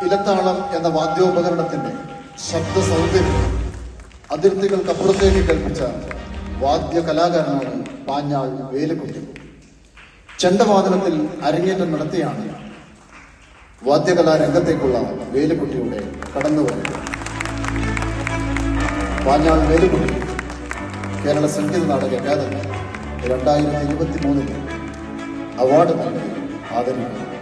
ഇലത്താളം എന്ന വാദ്യോപകരണത്തിന്റെ ശബ്ദ സൗന്ദര്യം അതിർത്തികൾക്കപ്പുറത്തേക്ക് കൽപ്പിച്ച വാദ്യ കലാകാരനാണ് പാഞ്ഞാൾ വേലുക്കുട്ടി. ചെണ്ടവാദനത്തിൽ അരങ്ങേറ്റം നടത്തിയാണ് വാദ്യകലാരംഗത്തേക്കുള്ള വേലുക്കുട്ടിയുടെ കടന്നുവരവ്. പാഞ്ഞാൾ വേലുക്കുട്ടി കേരള സംഗീത നാടക അക്കാദമി 2023 അവാർഡ് നൽകി ആദരിക്കുന്നു.